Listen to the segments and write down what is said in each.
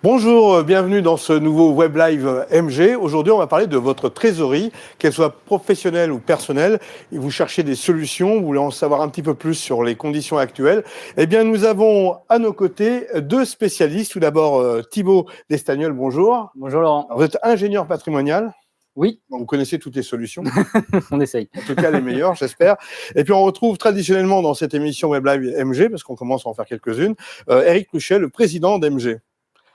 Bonjour, bienvenue dans ce nouveau Web Live MG. Aujourd'hui, on va parler de votre trésorerie, qu'elle soit professionnelle ou personnelle. Et vous cherchez des solutions, vous voulez en savoir un petit peu plus sur les conditions actuelles. Eh bien, nous avons à nos côtés deux spécialistes. Tout d'abord, Thibaut Destagnol, bonjour. Bonjour Laurent. Alors, vous êtes ingénieur patrimonial. Oui. Donc, vous connaissez toutes les solutions. On essaye. En tout cas, les meilleures, j'espère. Et puis, on retrouve traditionnellement dans cette émission Web Live MG, parce qu'on commence à en faire quelques-unes, Eric Luchet, le président d'MG.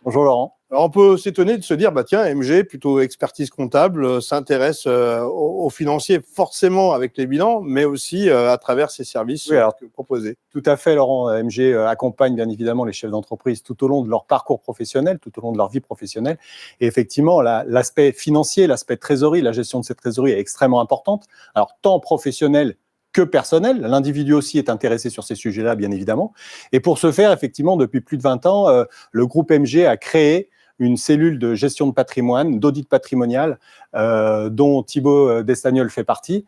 Bonjour Laurent. Alors, on peut s'étonner de se dire, bah tiens, MG, plutôt expertise comptable, s'intéresse aux financiers forcément avec les bilans, mais aussi à travers ses services que vous proposez. Tout à fait, Laurent. MG accompagne bien évidemment les chefs d'entreprise tout au long de leur parcours professionnel, tout au long de leur vie professionnelle. Et effectivement, l'aspect financier, l'aspect trésorerie, la gestion de cette trésorerie est extrêmement importante. Alors, tant professionnel que personnel. L'individu aussi est intéressé sur ces sujets-là, bien évidemment. Et pour ce faire, effectivement, depuis plus de 20 ans, le groupe MG a créé une cellule de gestion de patrimoine, d'audit patrimonial, dont Thibaut Destagnol fait partie,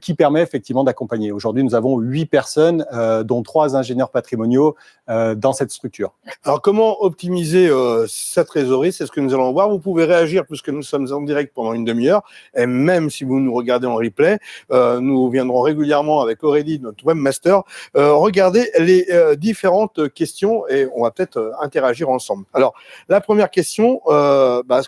qui permet effectivement d'accompagner. Aujourd'hui, nous avons 8 personnes, dont 3 ingénieurs patrimoniaux dans cette structure. Alors, comment optimiser sa trésorerie? C'est ce que nous allons voir. Vous pouvez réagir puisque nous sommes en direct pendant une demi-heure. Et même si vous nous regardez en replay, nous viendrons régulièrement avec Aurélie, notre webmaster, regarder les différentes questions et on va peut-être interagir ensemble. Alors, la première question,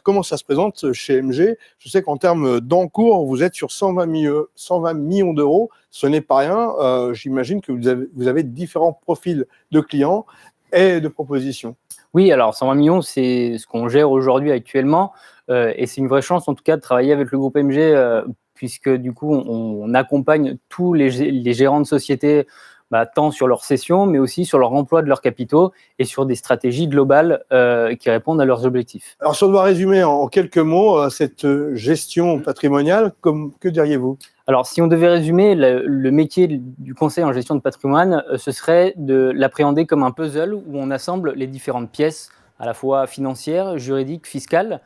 comment ça se présente chez MG? Je sais qu'en termes d'encours, vous êtes sur 120 millions d'euros. Ce n'est pas rien. J'imagine que vous avez différents profils de clients et de propositions. Oui, alors 120 millions, c'est ce qu'on gère aujourd'hui actuellement. Et c'est une vraie chance, en tout cas, de travailler avec le groupe MG, puisque du coup, on accompagne tous les gérants de sociétés, tant sur leur cession, mais aussi sur leur emploi de leurs capitaux et sur des stratégies globales qui répondent à leurs objectifs. Alors, si on doit résumer en quelques mots cette gestion patrimoniale, que diriez-vous? Alors, si on devait résumer le métier du conseil en gestion de patrimoine, ce serait de l'appréhender comme un puzzle où on assemble les différentes pièces, à la fois financières, juridiques, fiscales,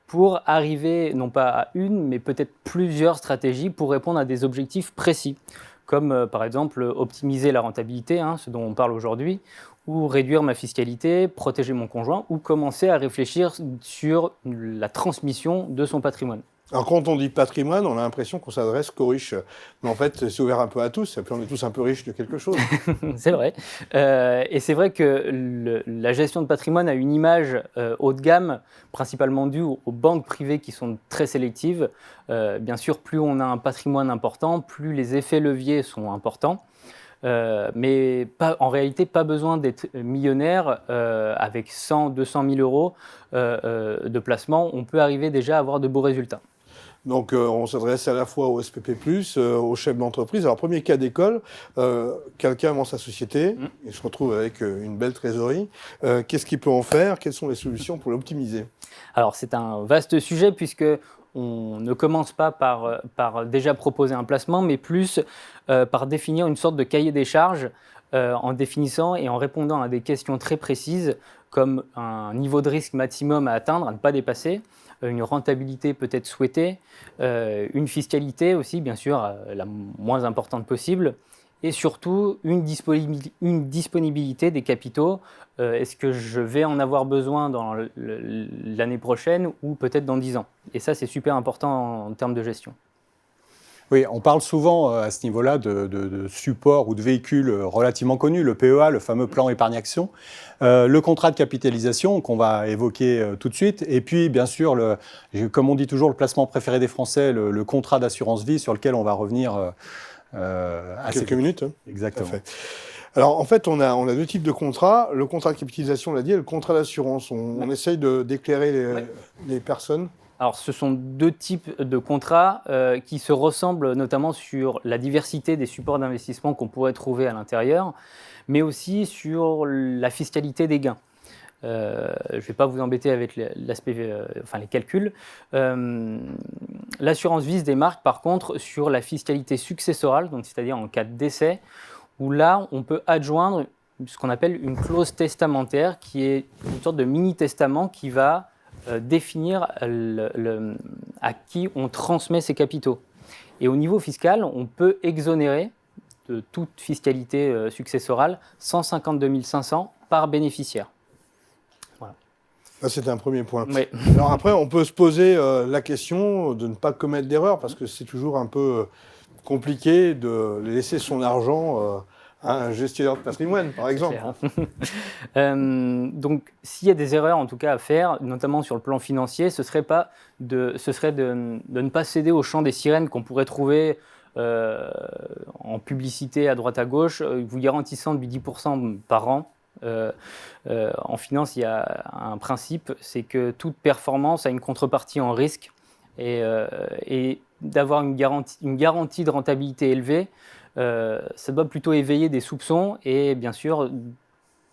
pour arriver non pas à une, mais peut-être plusieurs stratégies pour répondre à des objectifs précis, comme par exemple optimiser la rentabilité, ce dont on parle aujourd'hui, ou réduire ma fiscalité, protéger mon conjoint, ou commencer à réfléchir sur la transmission de son patrimoine. Alors, quand on dit patrimoine, on a l'impression qu'on s'adresse qu'aux riches. Mais en fait, c'est ouvert un peu à tous. Et puis, on est tous un peu riches de quelque chose. C'est vrai. Et c'est vrai que la gestion de patrimoine a une image haut de gamme, principalement due aux banques privées qui sont très sélectives. Bien sûr, plus on a un patrimoine important, plus les effets leviers sont importants. Mais en réalité, pas besoin d'être millionnaire avec 100, 200 000 euros de placement. On peut arriver déjà à avoir de beaux résultats. Donc, on s'adresse à la fois aux SPP+, aux chefs d'entreprise. Alors, premier cas d'école, quelqu'un vend sa société et se retrouve avec une belle trésorerie. Qu'est-ce qu'il peut en faire? Quelles sont les solutions pour l'optimiser? Alors, c'est un vaste sujet puisque on ne commence pas par déjà proposer un placement, mais plus par définir une sorte de cahier des charges en définissant et en répondant à des questions très précises comme un niveau de risque maximum à atteindre, à ne pas dépasser, une rentabilité peut-être souhaitée, une fiscalité aussi, bien sûr, la moins importante possible, et surtout une disponibilité des capitaux. Est-ce que je vais en avoir besoin dans l'année prochaine ou peut-être dans 10 ans? Et ça, c'est super important en termes de gestion. Oui, on parle souvent à ce niveau-là de support ou de véhicules relativement connus, le PEA, le fameux plan épargne-action, le contrat de capitalisation qu'on va évoquer tout de suite, et puis bien sûr, comme on dit toujours, le placement préféré des Français, le contrat d'assurance vie sur lequel on va revenir quelques minutes. Exactement. Alors, en fait, on a deux types de contrats. Le contrat de capitalisation, on l'a dit, et le contrat d'assurance. On essaye d'éclairer les personnes. Alors, ce sont deux types de contrats qui se ressemblent notamment sur la diversité des supports d'investissement qu'on pourrait trouver à l'intérieur, mais aussi sur la fiscalité des gains. Je ne vais pas vous embêter avec les calculs. L'assurance vie se démarque par contre sur la fiscalité successorale, donc c'est-à-dire en cas de décès, où là, on peut adjoindre ce qu'on appelle une clause testamentaire, qui est une sorte de mini-testament qui va définir à qui on transmet ses capitaux. Et au niveau fiscal, on peut exonérer de toute fiscalité successorale 152 500 par bénéficiaire. Voilà. Ça, c'était un premier point. Oui. Alors après, on peut se poser la question de ne pas commettre d'erreur, parce que c'est toujours un peu compliqué de laisser son argent à un gestionnaire de patrimoine, par exemple. Donc, s'il y a des erreurs en tout cas à faire, notamment sur le plan financier, ce serait de ne pas céder au chant des sirènes qu'on pourrait trouver en publicité à droite à gauche, vous garantissant du 10% par an. En finance, il y a un principe, c'est que toute performance a une contrepartie en risque, et d'avoir une garantie de rentabilité élevée, ça doit plutôt éveiller des soupçons et bien sûr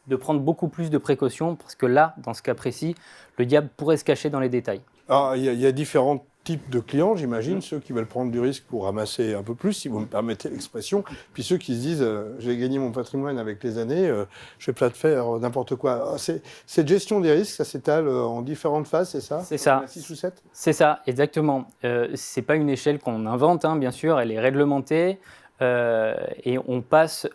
de prendre beaucoup plus de précautions, parce que là, dans ce cas précis, le diable pourrait se cacher dans les détails. Alors, il y a différents types de clients, j'imagine, ceux qui veulent prendre du risque pour ramasser un peu plus, si vous me permettez l'expression, puis ceux qui se disent j'ai gagné mon patrimoine avec les années, je vais pas te faire n'importe quoi. Cette gestion des risques, ça s'étale en différentes phases, c'est ça? C'est ça. 6 ou 7? C'est ça, exactement. C'est pas une échelle qu'on invente, bien sûr, elle est réglementée. Et on passe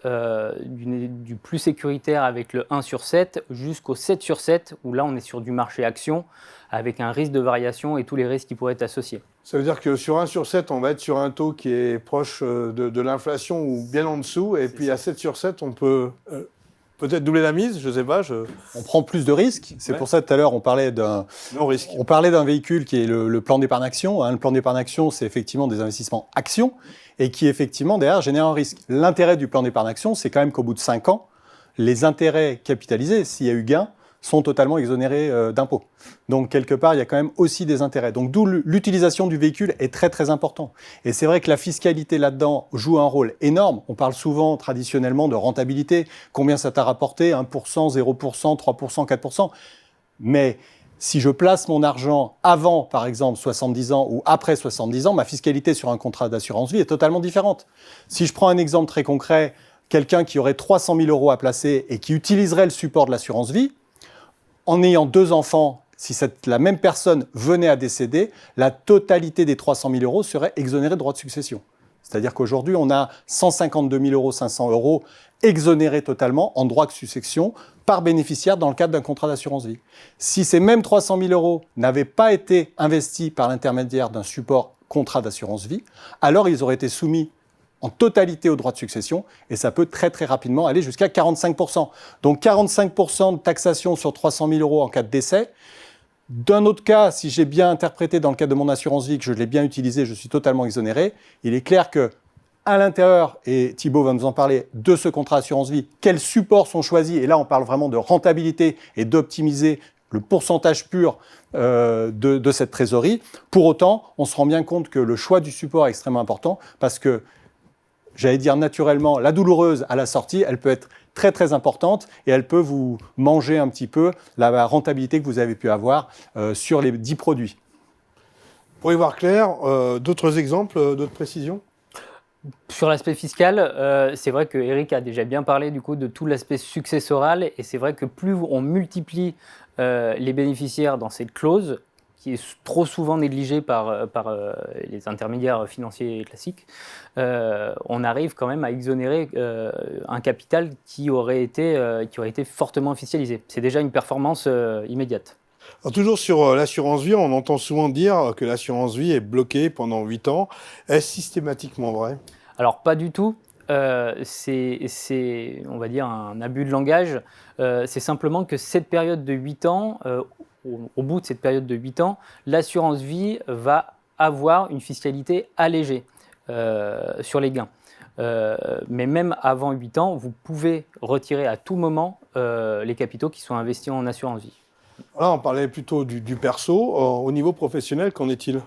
du plus sécuritaire avec le 1 sur 7 jusqu'au 7 sur 7, où là on est sur du marché action, avec un risque de variation et tous les risques qui pourraient être associés. Ça veut dire que sur 1 sur 7, on va être sur un taux qui est proche de l'inflation ou bien en dessous, et puis à 7 sur 7, on peut peut-être doubler la mise, je ne sais pas. On prend plus de risques. C'est pour ça, tout à l'heure, on parlait d'un véhicule qui est le plan d'épargne action. Le plan d'épargne action, c'est effectivement des investissements actions et qui, effectivement, derrière, génère un risque. L'intérêt du plan d'épargne action, c'est quand même qu'au bout de 5 ans, les intérêts capitalisés, s'il y a eu gain, sont totalement exonérés d'impôts. Donc, quelque part, il y a quand même aussi des intérêts. Donc, d'où l'utilisation du véhicule est très, très important. Et c'est vrai que la fiscalité là-dedans joue un rôle énorme. On parle souvent, traditionnellement, de rentabilité. Combien ça t'a rapporté? 1%, 0%, 3%, 4%. Mais si je place mon argent avant, par exemple, 70 ans ou après 70 ans, ma fiscalité sur un contrat d'assurance vie est totalement différente. Si je prends un exemple très concret, quelqu'un qui aurait 300 000 € à placer et qui utiliserait le support de l'assurance vie, en ayant 2 enfants, si la même personne venait à décéder, la totalité des 300 000 € serait exonérée de droits de succession. C'est-à-dire qu'aujourd'hui, on a 152 500 € exonérés totalement en droits de succession par bénéficiaire dans le cadre d'un contrat d'assurance vie. Si ces mêmes 300 000 € n'avaient pas été investis par l'intermédiaire d'un support contrat d'assurance vie, alors ils auraient été soumis en totalité aux droits de succession, et ça peut très très rapidement aller jusqu'à 45%. Donc 45% de taxation sur 300 000 € en cas de décès. D'un autre cas, si j'ai bien interprété dans le cadre de mon assurance vie, que je l'ai bien utilisé, je suis totalement exonéré. Il est clair que à l'intérieur, et Thibaut va nous en parler, de ce contrat assurance vie, quels supports sont choisis, et là on parle vraiment de rentabilité et d'optimiser le pourcentage pur de cette trésorerie. Pour autant, on se rend bien compte que le choix du support est extrêmement important, parce que j'allais dire naturellement, la douloureuse à la sortie, elle peut être très très importante et elle peut vous manger un petit peu la rentabilité que vous avez pu avoir sur les 10 produits. Pour y voir clair, d'autres exemples, d'autres précisions? Sur l'aspect fiscal, c'est vrai que Eric a déjà bien parlé du coup de tout l'aspect successoral, et c'est vrai que plus on multiplie les bénéficiaires dans cette clause, qui est trop souvent négligée par les intermédiaires financiers classiques, on arrive quand même à exonérer un capital qui aurait été fortement fiscalisé. C'est déjà une performance immédiate. Alors, toujours sur l'assurance vie, on entend souvent dire que l'assurance vie est bloquée pendant 8 ans. Est-ce systématiquement vrai? Alors pas du tout. C'est, on va dire, un abus de langage. C'est simplement que cette période de 8 ans, au bout de cette période de 8 ans, l'assurance vie va avoir une fiscalité allégée sur les gains. Mais même avant 8 ans, vous pouvez retirer à tout moment les capitaux qui sont investis en assurance vie. Là, on parlait plutôt du perso. Au niveau professionnel, qu'en est-il?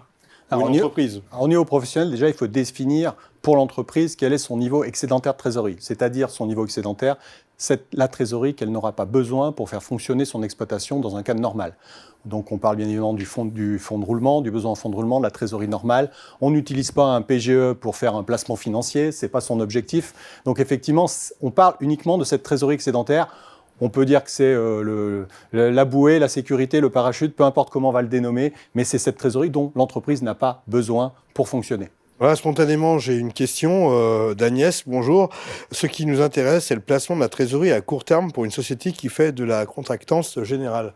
Alors, au niveau professionnel, déjà, il faut définir pour l'entreprise quel est son niveau excédentaire de trésorerie, c'est-à-dire son niveau excédentaire, c'est la trésorerie qu'elle n'aura pas besoin pour faire fonctionner son exploitation dans un cadre normal. Donc on parle bien évidemment du fonds de roulement, du besoin en fonds de roulement, de la trésorerie normale. On n'utilise pas un PGE pour faire un placement financier, ce n'est pas son objectif. Donc effectivement, on parle uniquement de cette trésorerie excédentaire. On peut dire que c'est la bouée, la sécurité, le parachute, peu importe comment on va le dénommer, mais c'est cette trésorerie dont l'entreprise n'a pas besoin pour fonctionner. Voilà, spontanément, j'ai une question d'Agnès. Bonjour. Ce qui nous intéresse, c'est le placement de la trésorerie à court terme pour une société qui fait de la contractance générale.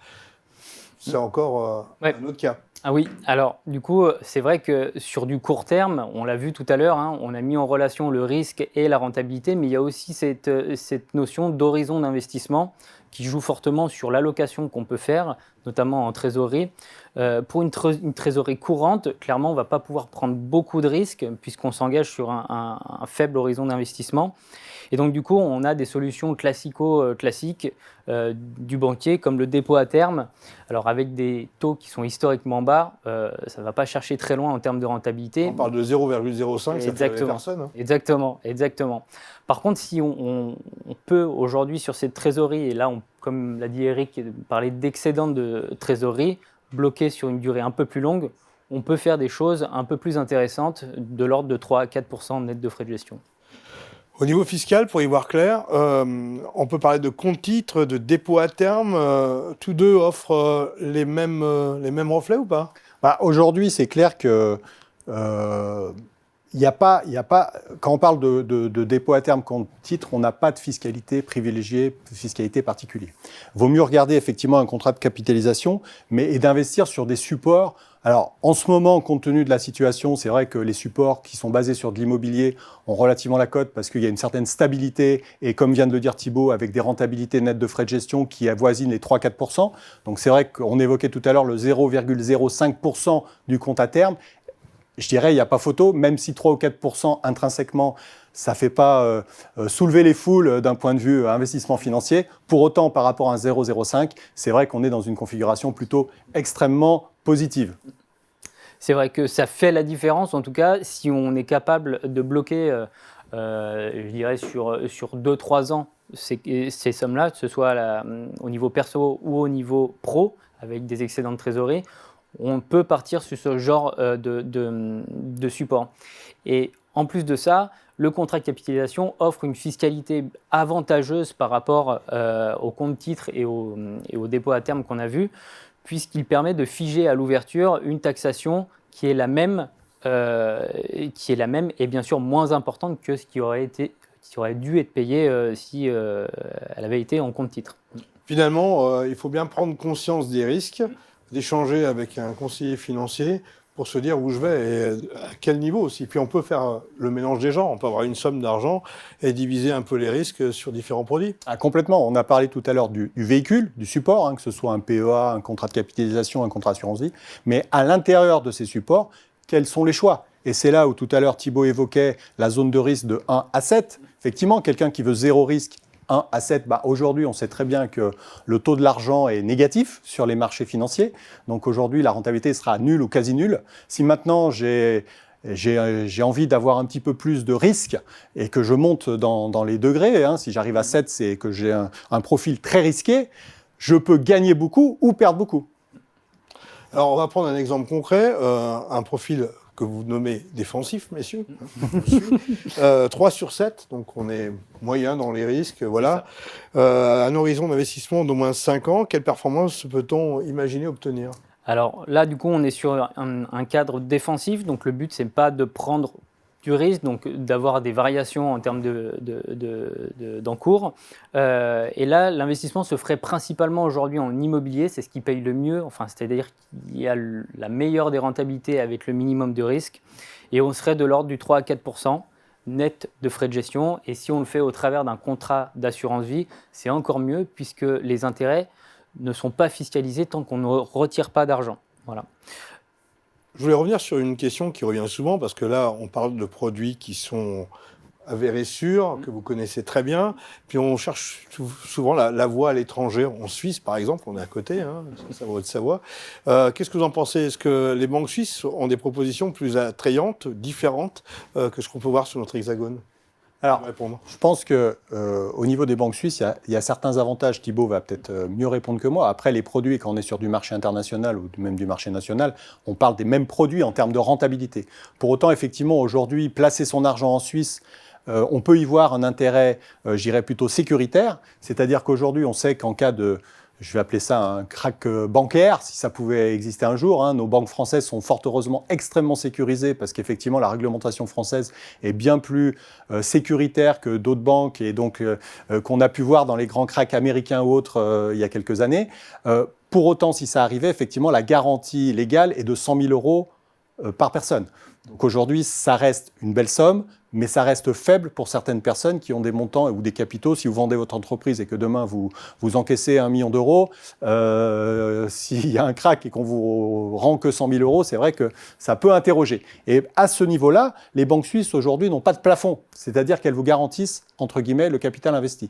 c'est encore Ouais. un autre cas. Ah oui, alors du coup, c'est vrai que sur du court terme, on l'a vu tout à l'heure, hein, on a mis en relation le risque et la rentabilité, mais il y a aussi cette notion d'horizon d'investissement qui joue fortement sur l'allocation qu'on peut faire, notamment en trésorerie. Pour une trésorerie courante, clairement, on ne va pas pouvoir prendre beaucoup de risques puisqu'on s'engage sur un faible horizon d'investissement. Et donc, du coup, on a des solutions classiques du banquier, comme le dépôt à terme. Alors, avec des taux qui sont historiquement bas, ça ne va pas chercher très loin en termes de rentabilité. On parle de 0,05, ça fait rêver personne. Hein. Exactement. Par contre, si on peut aujourd'hui, sur cette trésorerie, et là, comme l'a dit Eric, parler d'excédent de trésorerie, bloqué sur une durée un peu plus longue, on peut faire des choses un peu plus intéressantes, de l'ordre de 3 à 4% net de frais de gestion. Au niveau fiscal, pour y voir clair, on peut parler de compte titres, de dépôt à terme. Tous deux offrent les mêmes reflets ou pas? Aujourd'hui, c'est clair que il y a pas, quand on parle de dépôt à terme compte titre, on n'a pas de fiscalité privilégiée, fiscalité particulière. Vaut mieux regarder effectivement un contrat de capitalisation, et d'investir sur des supports. Alors, en ce moment, compte tenu de la situation, c'est vrai que les supports qui sont basés sur de l'immobilier ont relativement la cote parce qu'il y a une certaine stabilité et, comme vient de le dire Thibaut, avec des rentabilités nettes de frais de gestion qui avoisinent les 3-4%. Donc, c'est vrai qu'on évoquait tout à l'heure le 0,05% du compte à terme. Je dirais, il n'y a pas photo, même si 3 ou 4% intrinsèquement, ça ne fait pas soulever les foules d'un point de vue investissement financier. Pour autant, par rapport à un 0,05, c'est vrai qu'on est dans une configuration plutôt extrêmement positive. C'est vrai que ça fait la différence, en tout cas, si on est capable de bloquer, je dirais, sur 2-3 ans, ces sommes-là, que ce soit au niveau perso ou au niveau pro, avec des excédents de trésorerie, on peut partir sur ce genre de support. Et en plus de ça, le contrat de capitalisation offre une fiscalité avantageuse par rapport au compte titre et au dépôt à terme qu'on a vu, puisqu'il permet de figer à l'ouverture une taxation qui est la même et bien sûr moins importante que ce qui aurait dû être payé si elle avait été en compte titre. Finalement, il faut bien prendre conscience des risques, d'échanger avec un conseiller financier pour se dire où je vais et à quel niveau aussi. Puis on peut faire le mélange des genres, on peut avoir une somme d'argent et diviser un peu les risques sur différents produits. Complètement, on a parlé tout à l'heure du véhicule, du support, que ce soit un PEA, un contrat de capitalisation, un contrat assurance vie, mais à l'intérieur de ces supports, quels sont les choix? Et c'est là où tout à l'heure Thibaut évoquait la zone de risque de 1 à 7. Effectivement, quelqu'un qui veut zéro risque, 1 à 7, aujourd'hui, on sait très bien que le taux de l'argent est négatif sur les marchés financiers. Donc aujourd'hui, la rentabilité sera nulle ou quasi nulle. Si maintenant j'ai envie d'avoir un petit peu plus de risque et que je monte dans les degrés, si j'arrive à 7, c'est que j'ai un profil très risqué, je peux gagner beaucoup ou perdre beaucoup. Alors, on va prendre un exemple concret, un profil que vous nommez défensif, messieurs. 3 sur 7, donc on est moyen dans les risques, voilà. Un horizon d'investissement d'au moins 5 ans, quelle performance peut-on imaginer obtenir? Alors là, du coup, on est sur un cadre défensif, donc le but, c'est pas de prendre du risque, donc d'avoir des variations en termes d'encours. Et là, l'investissement se ferait principalement aujourd'hui en immobilier, c'est ce qui paye le mieux, c'est-à-dire qu'il y a la meilleure des rentabilités avec le minimum de risque, et on serait de l'ordre du 3 à 4% net de frais de gestion, et si on le fait au travers d'un contrat d'assurance vie, c'est encore mieux, puisque les intérêts ne sont pas fiscalisés tant qu'on ne retire pas d'argent. Voilà. Je voulais revenir sur une question qui revient souvent, parce que là, on parle de produits qui sont avérés sûrs, que vous connaissez très bien, puis on cherche souvent la voie à l'étranger. En Suisse, par exemple, on est à côté, ça va de Savoie. Qu'est-ce que vous en pensez? Est-ce que les banques suisses ont des propositions plus attrayantes, différentes, que ce qu'on peut voir sur notre hexagone? Alors, je pense qu'au niveau des banques suisses, il y a certains avantages. Thibaut va peut-être mieux répondre que moi. Après, les produits, quand on est sur du marché international ou même du marché national, on parle des mêmes produits en termes de rentabilité. Pour autant, effectivement, aujourd'hui, placer son argent en Suisse, on peut y voir un intérêt, j'irais plutôt sécuritaire. C'est-à-dire qu'aujourd'hui, on sait qu'en cas de, je vais appeler ça un crack bancaire, si ça pouvait exister un jour. Nos banques françaises sont fort heureusement extrêmement sécurisées parce qu'effectivement, la réglementation française est bien plus sécuritaire que d'autres banques et donc qu'on a pu voir dans les grands cracks américains ou autres il y a quelques années. Pour autant, si ça arrivait, effectivement, la garantie légale est de 100 000 euros par personne. Donc aujourd'hui, ça reste une belle somme, mais ça reste faible pour certaines personnes qui ont des montants ou des capitaux. Si vous vendez votre entreprise et que demain vous encaissez 1 million d'euros, s'il y a un crack et qu'on vous rend que 100 000 euros, c'est vrai que ça peut interroger. Et à ce niveau-là, les banques suisses aujourd'hui n'ont pas de plafond, c'est-à-dire qu'elles vous garantissent, entre guillemets, le capital investi.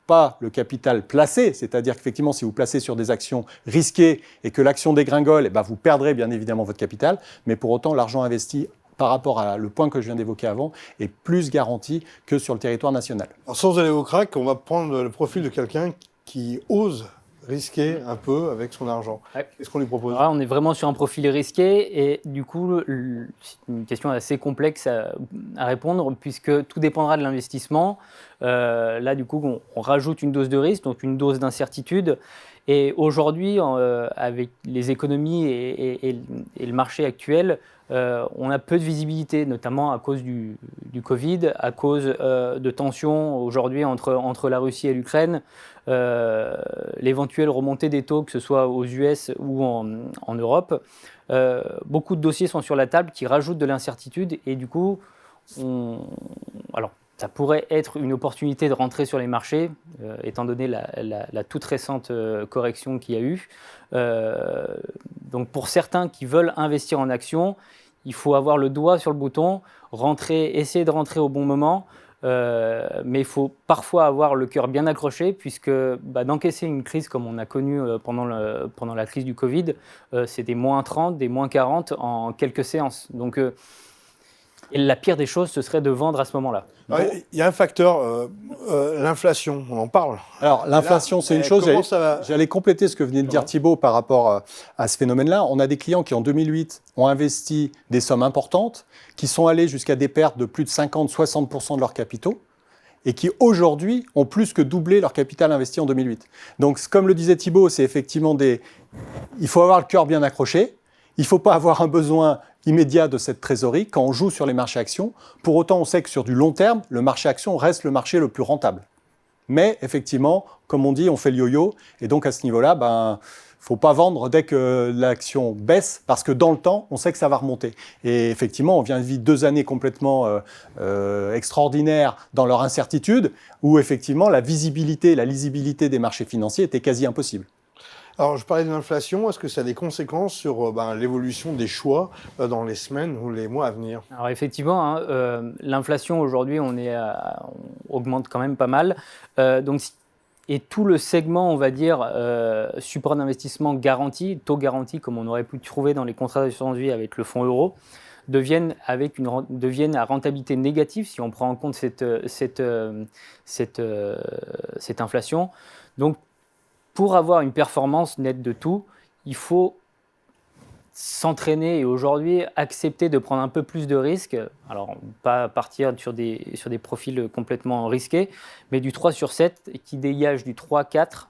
Pas le capital placé, c'est-à-dire qu'effectivement, si vous placez sur des actions risquées et que l'action dégringole, vous perdrez bien évidemment votre capital, mais pour autant, l'argent investi par rapport à le point que je viens d'évoquer avant est plus garanti que sur le territoire national. Alors, sans aller au crack, on va prendre le profil de quelqu'un qui ose risquer un peu avec son argent. Ouais. Qu'est-ce qu'on lui propose? On est vraiment sur un profil risqué et du coup, c'est une question assez complexe à répondre puisque tout dépendra de l'investissement. Là, du coup, on rajoute une dose de risque, donc une dose d'incertitude. Et aujourd'hui, avec les économies et le marché actuel, on a peu de visibilité, notamment à cause du Covid, à cause de tensions aujourd'hui entre la Russie et l'Ukraine, l'éventuelle remontée des taux, que ce soit aux US ou en Europe. Beaucoup de dossiers sont sur la table qui rajoutent de l'incertitude et du coup, alors, ça pourrait être une opportunité de rentrer sur les marchés, étant donné la toute récente correction qu'il y a eu. Donc pour certains qui veulent investir en actions, il faut avoir le doigt sur le bouton, essayer de rentrer au bon moment, mais il faut parfois avoir le cœur bien accroché, puisque d'encaisser une crise comme on a connu pendant la crise du Covid, c'est des moins 30, des moins 40 en quelques séances. Donc, et la pire des choses, ce serait de vendre à ce moment-là. Il y a un facteur, l'inflation, on en parle. Alors l'inflation, c'est une chose, j'allais compléter ce que venait de dire Thibaut par rapport à ce phénomène-là. On a des clients qui en 2008 ont investi des sommes importantes, qui sont allés jusqu'à des pertes de plus de 50-60% de leurs capitaux, et qui aujourd'hui ont plus que doublé leur capital investi en 2008. Donc comme le disait Thibaut, c'est effectivement il faut avoir le cœur bien accroché, il ne faut pas avoir un besoin immédiat de cette trésorerie quand on joue sur les marchés actions. Pour autant, on sait que sur du long terme, le marché actions reste le marché le plus rentable. Mais effectivement, comme on dit, on fait le yo-yo. Et donc à ce niveau-là, il ne faut pas vendre dès que l'action baisse, parce que dans le temps, on sait que ça va remonter. Et effectivement, on vient de vivre 2 années complètement extraordinaires dans leur incertitude, où effectivement la visibilité, la lisibilité des marchés financiers était quasi impossible. Alors, je parlais de l'inflation. Est-ce que ça a des conséquences sur l'évolution des choix dans les semaines ou les mois à venir? Alors effectivement, l'inflation aujourd'hui, on augmente quand même pas mal. Et tout le segment, on va dire, support d'investissement garanti, taux garanti, comme on aurait pu trouver dans les contrats d'assurance vie avec le fonds euro, deviennent à rentabilité négative si on prend en compte cette inflation. Donc, pour avoir une performance nette de tout, il faut s'entraîner et aujourd'hui accepter de prendre un peu plus de risques. Alors, pas partir sur des profils complètement risqués, mais du 3/7 qui dégage du 3-4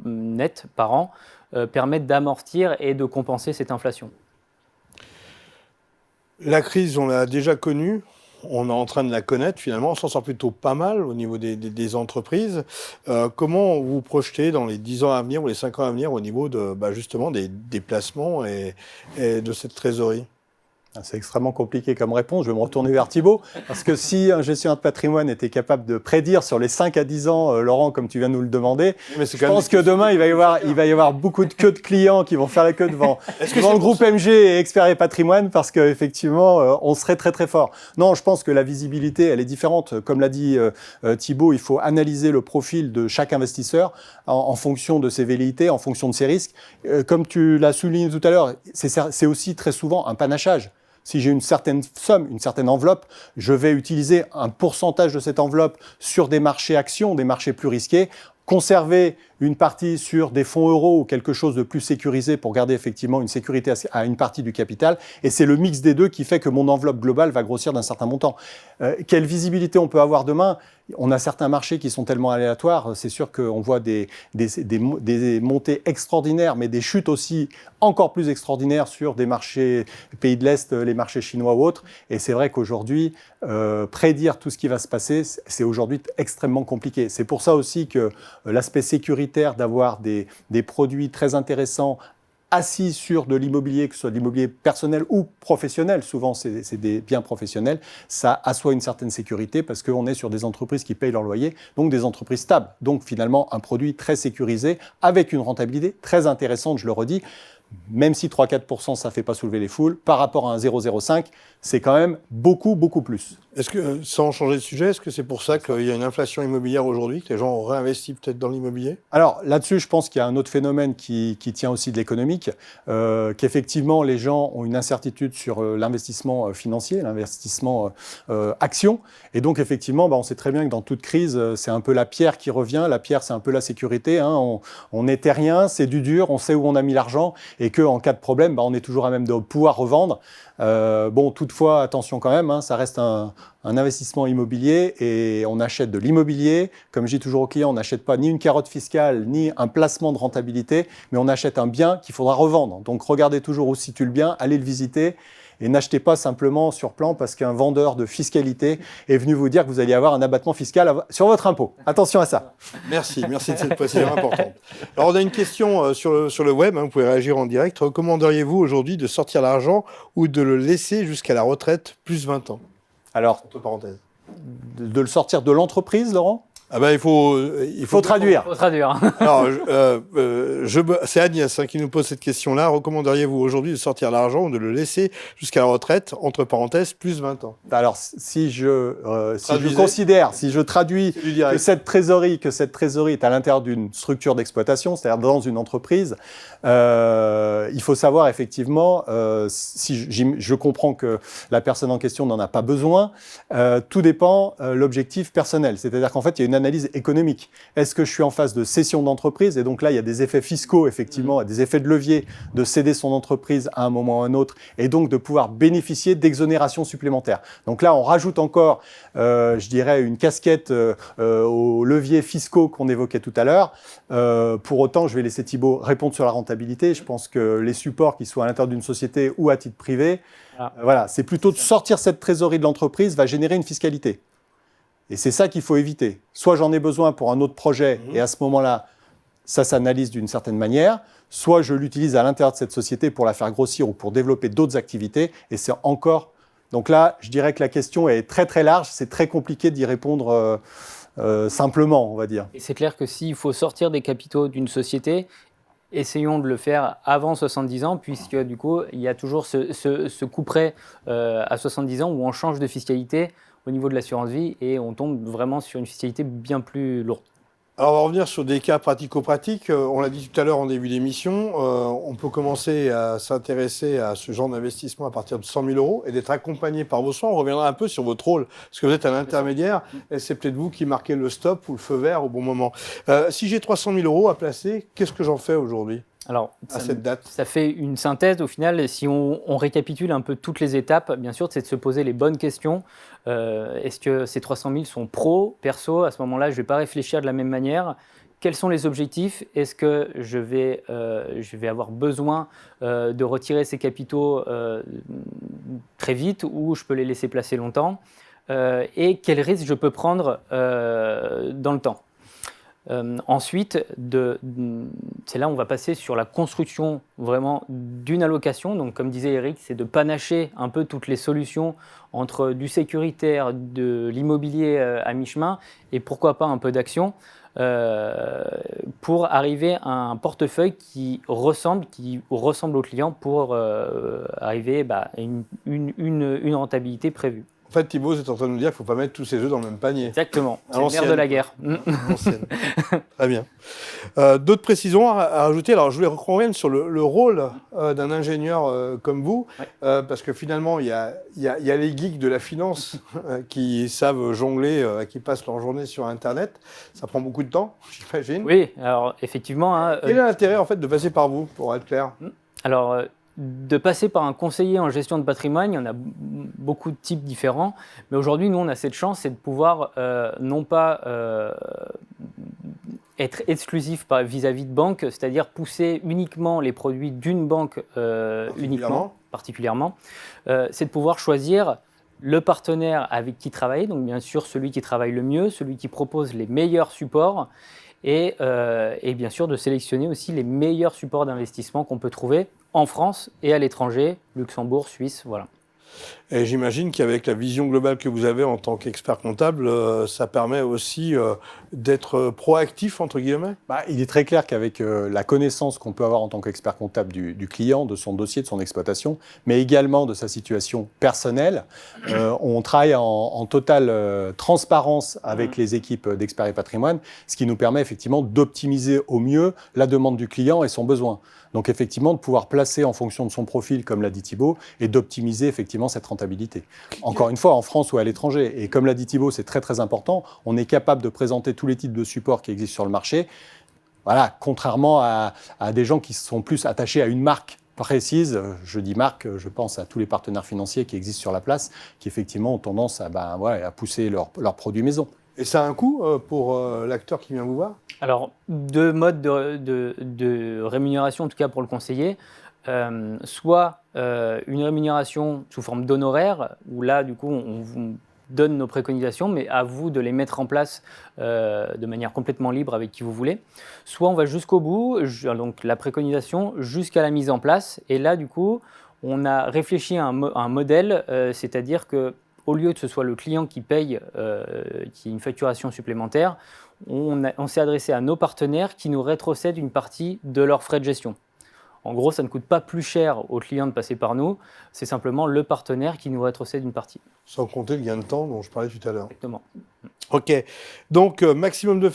net par an, permettent d'amortir et de compenser cette inflation. La crise, on l'a déjà connue. On est en train de la connaître, finalement, on s'en sort plutôt pas mal au niveau des entreprises. Comment vous projetez dans les 10 ans à venir ou les 5 ans à venir au niveau de, justement des placements et de cette trésorerie? C'est extrêmement compliqué comme réponse. Je vais me retourner vers Thibaut. Parce que si un gestionnaire de patrimoine était capable de prédire sur les 5 à 10 ans, Laurent, comme tu viens de nous le demander, je pense que demain, il va y avoir beaucoup de queues de clients qui vont faire la queue devant le groupe MG et Expert et Patrimoine, parce qu'effectivement, on serait très très fort. Non, je pense que la visibilité, elle est différente. Comme l'a dit Thibaut, il faut analyser le profil de chaque investisseur en fonction de ses velléités, en fonction de ses risques. Comme tu l'as souligné tout à l'heure, c'est aussi très souvent un panachage. Si j'ai une certaine somme, une certaine enveloppe, je vais utiliser un pourcentage de cette enveloppe sur des marchés actions, des marchés plus risqués, conserver une partie sur des fonds euros ou quelque chose de plus sécurisé pour garder effectivement une sécurité à une partie du capital. Et c'est le mix des deux qui fait que mon enveloppe globale va grossir d'un certain montant. Quelle visibilité on peut avoir demain? On a certains marchés qui sont tellement aléatoires, c'est sûr qu'on voit des montées extraordinaires, mais des chutes aussi encore plus extraordinaires sur des marchés pays de l'Est, les marchés chinois ou autres. Et c'est vrai qu'aujourd'hui, prédire tout ce qui va se passer, c'est aujourd'hui extrêmement compliqué. C'est pour ça aussi que l'aspect sécuritaire d'avoir des produits très intéressants assis sur de l'immobilier, que ce soit de l'immobilier personnel ou professionnel, souvent c'est des biens professionnels, ça assoit une certaine sécurité parce qu'on est sur des entreprises qui payent leur loyer, donc des entreprises stables. Donc finalement un produit très sécurisé avec une rentabilité très intéressante, je le redis, même si 3-4% ça ne fait pas soulever les foules, par rapport à un 0,05, c'est quand même beaucoup, beaucoup plus. Est-ce que, sans changer de sujet, est-ce que c'est pour ça qu'il y a une inflation immobilière aujourd'hui, que les gens ont réinvesti peut-être dans l'immobilier? Alors là-dessus, je pense qu'il y a un autre phénomène qui tient aussi de l'économique, qu'effectivement les gens ont une incertitude sur l'investissement financier, l'investissement action. Et donc effectivement, on sait très bien que dans toute crise, c'est un peu la pierre qui revient. La pierre, c'est un peu la sécurité. Hein. On n'est terrien, c'est du dur, on sait où on a mis l'argent et qu'en cas de problème, on est toujours à même de pouvoir revendre. Toutefois, attention quand même, hein, ça reste un investissement immobilier et on achète de l'immobilier. Comme je dis toujours aux clients, on n'achète pas ni une carotte fiscale, ni un placement de rentabilité, mais on achète un bien qu'il faudra revendre. Donc regardez toujours où se situe le bien, allez le visiter et n'achetez pas simplement sur plan parce qu'un vendeur de fiscalité est venu vous dire que vous allez avoir un abattement fiscal sur votre impôt. Attention à ça. Merci de cette précision importante. Alors on a une question sur le web, hein, vous pouvez réagir en direct. Recommanderiez-vous aujourd'hui de sortir l'argent ou de le laisser jusqu'à la retraite plus 20 ans? Alors, entre parenthèses. De le sortir de l'entreprise, Laurent? Ah ben, il faut traduire. Il faut traduire. Alors, c'est Agnès qui nous pose cette question-là. Recommanderiez-vous aujourd'hui de sortir l'argent ou de le laisser jusqu'à la retraite, entre parenthèses, plus 20 ans? Alors, si je considère, si je traduis que cette trésorerie est à l'intérieur d'une structure d'exploitation, c'est-à-dire dans une entreprise, il faut savoir effectivement, si je comprends que la personne en question n'en a pas besoin, tout dépend l'objectif personnel. C'est-à-dire qu'en fait, il y a une analyse économique. Est-ce que je suis en phase de cession d'entreprise? Et donc là, il y a des effets fiscaux, effectivement, des effets de levier de céder son entreprise à un moment ou à un autre, et donc de pouvoir bénéficier d'exonérations supplémentaires. Donc là, on rajoute encore, je dirais, une casquette aux leviers fiscaux qu'on évoquait tout à l'heure. Pour autant, je vais laisser Thibaut répondre sur la rentabilité. Je pense que les supports, qu'ils soient à l'intérieur d'une société ou à titre privé, voilà, c'est plutôt de sortir cette trésorerie de l'entreprise va générer une fiscalité. Et c'est ça qu'il faut éviter. Soit j'en ai besoin pour un autre projet, et à ce moment-là, ça s'analyse d'une certaine manière, soit je l'utilise à l'intérieur de cette société pour la faire grossir ou pour développer d'autres activités, et c'est encore... Donc là, je dirais que la question est très très large, c'est très compliqué d'y répondre simplement, on va dire. Et c'est clair que s'il faut sortir des capitaux d'une société, essayons de le faire avant 70 ans, puisque du coup, il y a toujours ce couperet à 70 ans où on change de fiscalité au niveau de l'assurance vie et on tombe vraiment sur une fiscalité bien plus lourde. Alors, on va revenir sur des cas pratico-pratiques. On l'a dit tout à l'heure en début d'émission, on peut commencer à s'intéresser à ce genre d'investissement à partir de 100 000 € et d'être accompagné par vos soins. On reviendra un peu sur votre rôle, parce que vous êtes un intermédiaire et c'est peut-être vous qui marquez le stop ou le feu vert au bon moment. Si j'ai 300 000 € à placer, qu'est-ce que j'en fais aujourd'hui? Alors, à cette date, ça fait une synthèse au final. Si on récapitule un peu toutes les étapes, bien sûr, c'est de se poser les bonnes questions. Est-ce que ces 300 000 sont pro, perso? À ce moment-là, je ne vais pas réfléchir de la même manière. Quels sont les objectifs? Est-ce que je vais avoir besoin de retirer ces capitaux très vite ou je peux les laisser placer longtemps? Et quels risques je peux prendre dans le temps? Ensuite, c'est là où on va passer sur la construction vraiment d'une allocation. Donc, comme disait Eric, c'est de panacher un peu toutes les solutions entre du sécuritaire, de l'immobilier à mi-chemin et pourquoi pas un peu d'action pour arriver à un portefeuille qui ressemble au client pour arriver à une rentabilité prévue. En fait, Thibaut, vous êtes en train de nous dire qu'il ne faut pas mettre tous ses œufs dans le même panier. Exactement, c'est le nerf de la guerre. Très bien. D'autres précisions à rajouter? Alors, je voulais qu'on revienne sur le rôle d'un ingénieur comme vous, parce que finalement, il y a les geeks de la finance qui savent jongler, qui passent leur journée sur Internet. Ça prend beaucoup de temps, j'imagine. Oui, alors effectivement... Quel est l'intérêt, en fait, de passer par vous, pour être clair? Alors... de passer par un conseiller en gestion de patrimoine, il y en a beaucoup de types différents. Mais aujourd'hui, nous, on a cette chance, c'est de pouvoir non pas être exclusif vis-à-vis de banques, c'est-à-dire pousser uniquement les produits d'une banque particulièrement. C'est de pouvoir choisir le partenaire avec qui travailler, donc bien sûr celui qui travaille le mieux, celui qui propose les meilleurs supports, et bien sûr de sélectionner aussi les meilleurs supports d'investissement qu'on peut trouver en France et à l'étranger, Luxembourg, Suisse, voilà. Et j'imagine qu'avec la vision globale que vous avez en tant qu'expert comptable, ça permet aussi d'être proactif, entre guillemets. Il est très clair qu'avec la connaissance qu'on peut avoir en tant qu'expert comptable du client, de son dossier, de son exploitation, mais également de sa situation personnelle, on travaille en totale transparence avec les équipes d'experts et patrimoine, ce qui nous permet effectivement d'optimiser au mieux la demande du client et son besoin. Donc effectivement, de pouvoir placer en fonction de son profil, comme l'a dit Thibaut, et d'optimiser effectivement cette rentabilité. Encore une fois, en France ou à l'étranger. Et comme l'a dit Thibaut, c'est très très important, on est capable de présenter tous les types de supports qui existent sur le marché. Voilà, contrairement à des gens qui sont plus attachés à une marque précise. Je dis marque, je pense à tous les partenaires financiers qui existent sur la place, qui effectivement ont tendance à pousser leurs produits maison. Et ça a un coût pour l'acteur qui vient vous voir? Alors, deux modes de rémunération, en tout cas pour le conseiller. Soit une rémunération sous forme d'honoraires, où là, du coup, on vous donne nos préconisations, mais à vous de les mettre en place de manière complètement libre avec qui vous voulez. Soit on va jusqu'au bout, donc la préconisation jusqu'à la mise en place. Et là, du coup, on a réfléchi à un modèle, c'est-à-dire que au lieu que ce soit le client qui paye, qui ait une facturation supplémentaire, on s'est adressé à nos partenaires qui nous rétrocèdent une partie de leurs frais de gestion. En gros, ça ne coûte pas plus cher au client de passer par nous, c'est simplement le partenaire qui nous rétrocède une partie. Sans compter le gain de temps dont je parlais tout à l'heure. Exactement. Ok, donc maximum de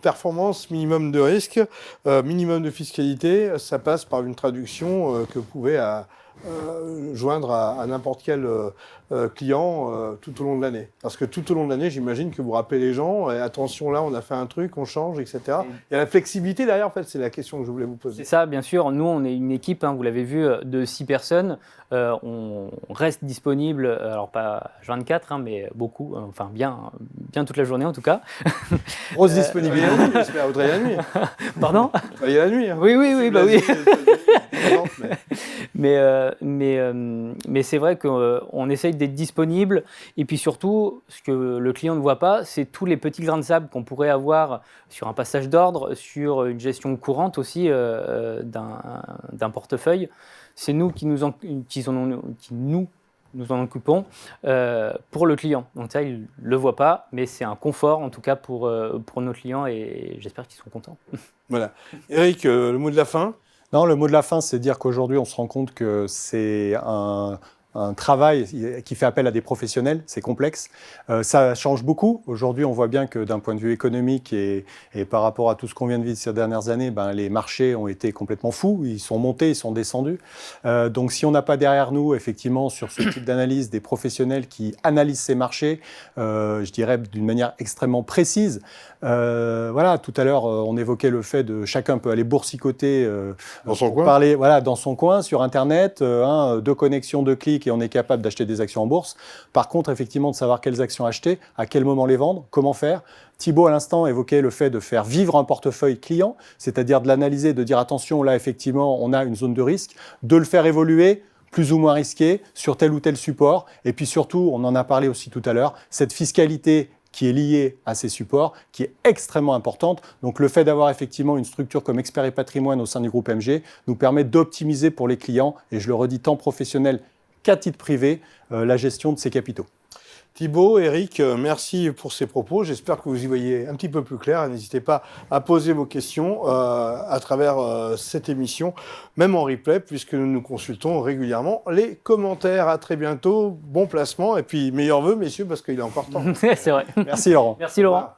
performance, minimum de risque, minimum de fiscalité, ça passe par une traduction que vous pouvez joindre à n'importe quel client tout au long de l'année. Parce que tout au long de l'année, j'imagine que vous rappelez les gens, et attention là, on a fait un truc, on change, etc. Il y a la flexibilité derrière, en fait, c'est la question que je voulais vous poser. C'est ça, bien sûr. Nous, on est une équipe, vous l'avez vu, de 6 personnes. On reste disponible, alors pas 24, mais beaucoup, enfin bien toute la journée en tout cas. Grosse disponibilité, j'espère, vous travaillez la nuit. Pardon ? Vous travaillez la nuit. Hein. Oui, oui. Mais c'est vrai qu'on essaye d'être disponible. Et puis surtout, ce que le client ne voit pas, c'est tous les petits grains de sable qu'on pourrait avoir sur un passage d'ordre, sur une gestion courante aussi d'un portefeuille. C'est nous qui nous en occupons pour le client. Donc ça, il ne le voit pas, mais c'est un confort en tout cas pour nos clients et j'espère qu'ils seront contents. Voilà. Eric, le mot de la fin ? Non, le mot de la fin, c'est de dire qu'aujourd'hui, on se rend compte que c'est un travail qui fait appel à des professionnels, c'est complexe. Ça change beaucoup. Aujourd'hui, on voit bien que d'un point de vue économique et par rapport à tout ce qu'on vient de vivre ces dernières années, les marchés ont été complètement fous. Ils sont montés, ils sont descendus. Donc, si on n'a pas derrière nous, effectivement, sur ce type d'analyse, des professionnels qui analysent ces marchés, je dirais d'une manière extrêmement précise. Voilà, tout à l'heure, on évoquait le fait de chacun peut aller boursicoter dans son coin. Parler, voilà, dans son coin, sur Internet, de connexion, de clics, et on est capable d'acheter des actions en bourse. Par contre, effectivement, de savoir quelles actions acheter, à quel moment les vendre, comment faire. Thibaut, à l'instant, évoquait le fait de faire vivre un portefeuille client, c'est-à-dire de l'analyser, de dire attention, là, effectivement, on a une zone de risque, de le faire évoluer, plus ou moins risqué, sur tel ou tel support. Et puis surtout, on en a parlé aussi tout à l'heure, cette fiscalité qui est liée à ces supports, qui est extrêmement importante. Donc le fait d'avoir effectivement une structure comme Expert et Patrimoine au sein du groupe MG nous permet d'optimiser pour les clients, et je le redis, tant professionnel qu'à titre privé, la gestion de ces capitaux. Thibaut, Eric, merci pour ces propos. J'espère que vous y voyez un petit peu plus clair. N'hésitez pas à poser vos questions à travers cette émission, même en replay, puisque nous consultons régulièrement les commentaires. À très bientôt, bon placement, et puis meilleurs vœux, messieurs, parce qu'il est encore temps. C'est vrai. Merci Laurent. Merci Laurent.